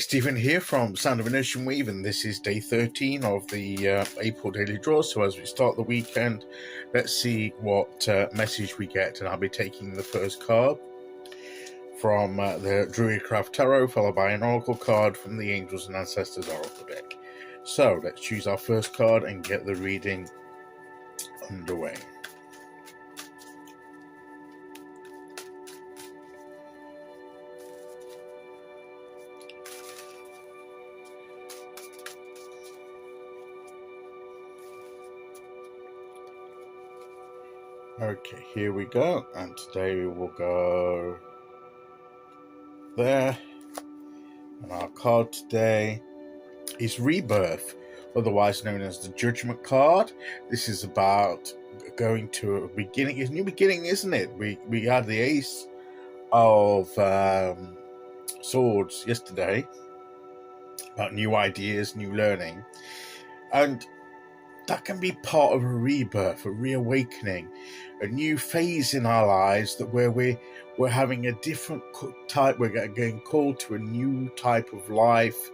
Stephen here from Sound of an Ocean Weave, and this is day 13 of the April daily draw. So as we start the weekend, let's see what message we get, and I'll be taking the first card from the Druidcraft Tarot, followed by an Oracle card from the Angels and Ancestors Oracle deck. So let's choose our first card and get the reading underway. Okay, here we go, and today we will go there. And our card today is Rebirth, otherwise known as the Judgment card. This is about going to a beginning. It's a new beginning, isn't it? We had the Ace of Swords yesterday, about new ideas, new learning, and that can be part of a rebirth, a reawakening, a new phase in our lives that where we're having a different type, we're getting called to a new type of life,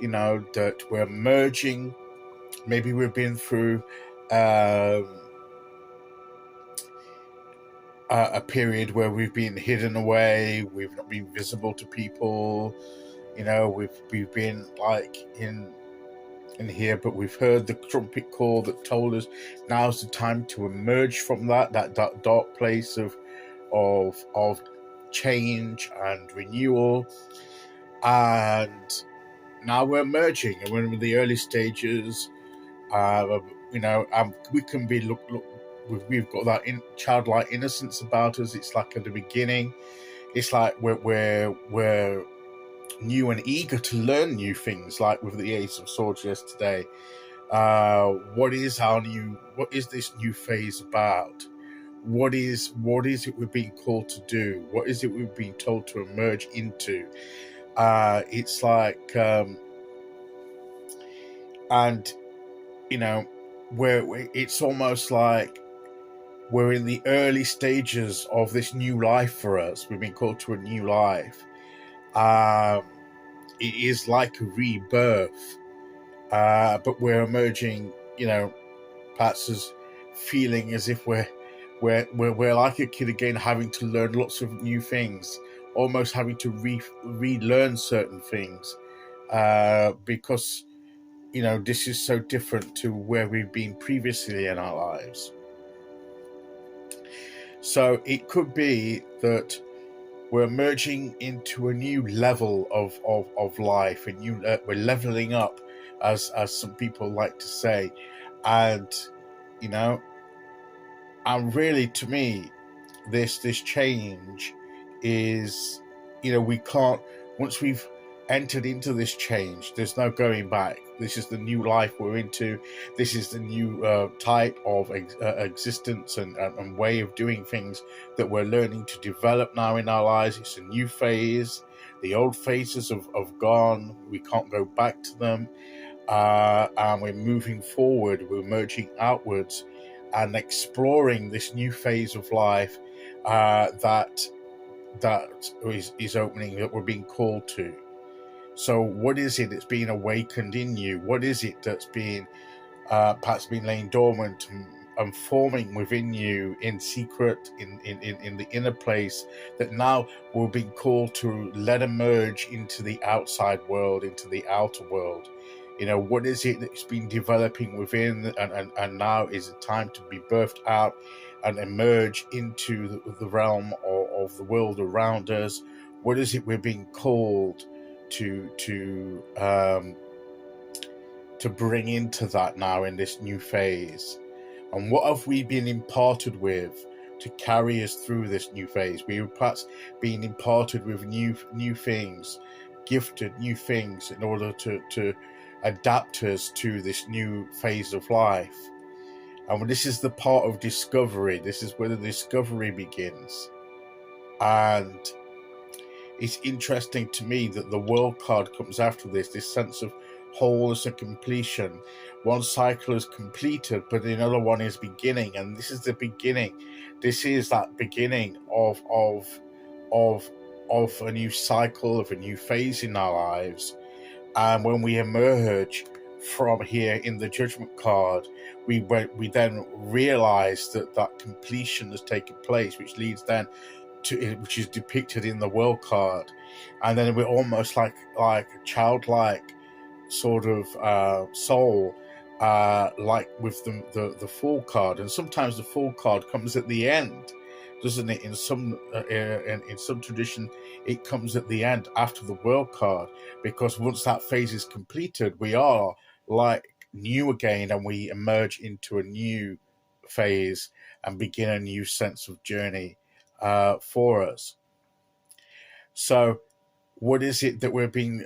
you know, that we're merging. Maybe we've been through a period where we've been hidden away, we've not been visible to people, you know, we've been like in here, but we've heard the trumpet call that told us now's the time to emerge from that dark place of change and renewal. And now we're emerging, and we're in the early stages. You know, we can be we've got that childlike innocence about us. It's like at the beginning, it's like we're new and eager to learn new things, like with the Ace of Swords yesterday. What is this new phase about? What is it we're being called to do? What is it we've been told to emerge into? It's like, and you know, it's almost like we're in the early stages of this new life for us. We've been called to a new life. It is like a rebirth, but we're emerging, you know, perhaps as feeling as if we're like a kid again, having to learn lots of new things, almost having to relearn certain things, because, you know, this is so different to where we've been previously in our lives. So it could be that we're emerging into a new level of life, and we're leveling up, as some people like to say. And, you know, and really, to me, this change is, you know, we can't, once we've entered into this change, there's no going back. This is the new life we're into. This is the new type of existence and way of doing things that we're learning to develop now in our lives. It's a new phase. The old phases have gone. We can't go back to them. And we're moving forward. We're merging outwards and exploring this new phase of life that is opening, that we're being called to. So what is it that's being awakened in you? What is it that's being perhaps been laying dormant and forming within you in secret, in the inner place, that now we're being called to let emerge into the outside world, into the outer world? You know, what is it that's been developing within, and now is the time to be birthed out and emerge into the realm of the world around us? What is it we're being called to bring into that now in this new phase? And what have we been imparted with to carry us through this new phase? We have perhaps been imparted with new things, gifted new things in order to adapt us to this new phase of life. And this is the part of discovery. This is where the discovery begins. And it's interesting to me that the World card comes after this sense of wholeness and completion. One cycle is completed, but another one is beginning, and this is the beginning. This is that beginning of of a new cycle, of a new phase in our lives. And when we emerge from here in the Judgment card, we then realize that completion has taken place, which leads then to, which is depicted in the World card. And then we're almost like a childlike sort of soul, like with the Fool card. And sometimes the Fool card comes at the end, doesn't it? In some tradition, it comes at the end after the World card, because once that phase is completed, we are like new again, and we emerge into a new phase and begin a new sense of journey for us. So what is it that we're being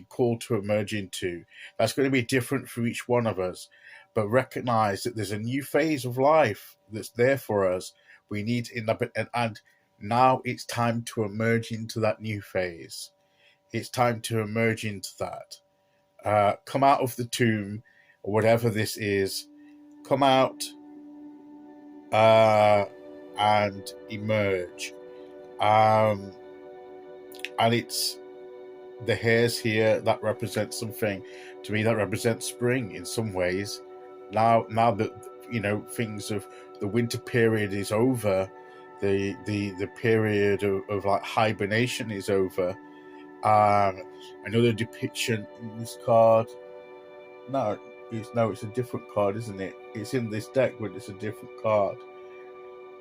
called to emerge into? That's going to be different for each one of us, but recognize that there's a new phase of life that's there for us. We need and now it's time to emerge into that new phase. It's time to emerge into that. Come out of the tomb, or whatever this is. Come out and emerge. And it's the hairs here that represent something. To me, that represents spring in some ways. Now that, you know, things of the winter period is over, the period of like hibernation is over. Another depiction in this card. No, it's a different card, isn't it? It's in this deck, but it's a different card.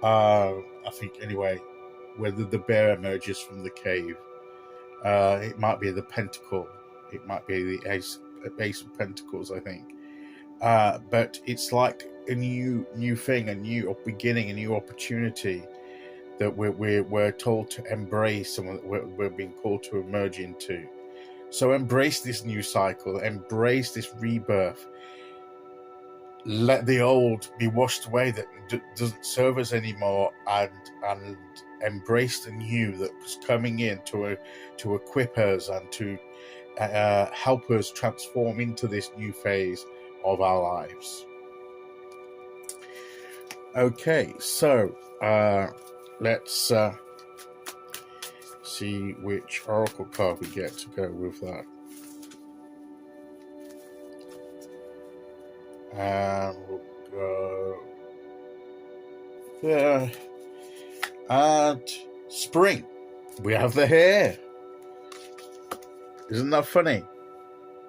I think anyway, whether the bear emerges from the cave. It might be the Pentacle. It might be the Ace of Pentacles, I think. But it's like a new thing, a new beginning, a new opportunity that we're told to embrace, and we're being called to emerge into. So embrace this new cycle, embrace this rebirth. Let the old be washed away that doesn't serve us anymore, and embrace the new that's coming in to equip us and to help us transform into this new phase of our lives. Okay, so let's see which oracle card we get to go with that. And we'll go there. And spring. We have the hare. Isn't that funny?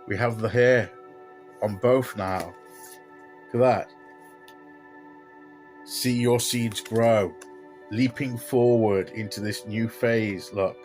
We have the hare on both now. Look at that. See your seeds grow, leaping forward into this new phase. Look.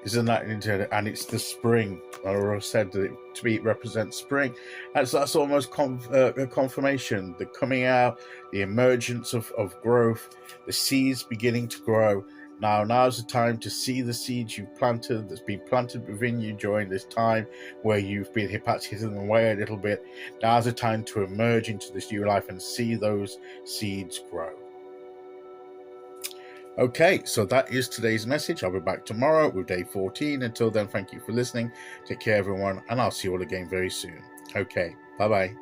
Isn't that interesting? And it's the spring. I said that it represents spring. That's almost a confirmation. The coming out, the emergence of growth, the seeds beginning to grow. Now's the time to see the seeds you've planted, that's been planted within you during this time where you've been perhaps hidden away a little bit. Now's the time to emerge into this new life and see those seeds grow. Okay, so that is today's message. I'll be back tomorrow with day 14. Until then, thank you for listening. Take care, everyone, and I'll see you all again very soon. Okay, bye-bye.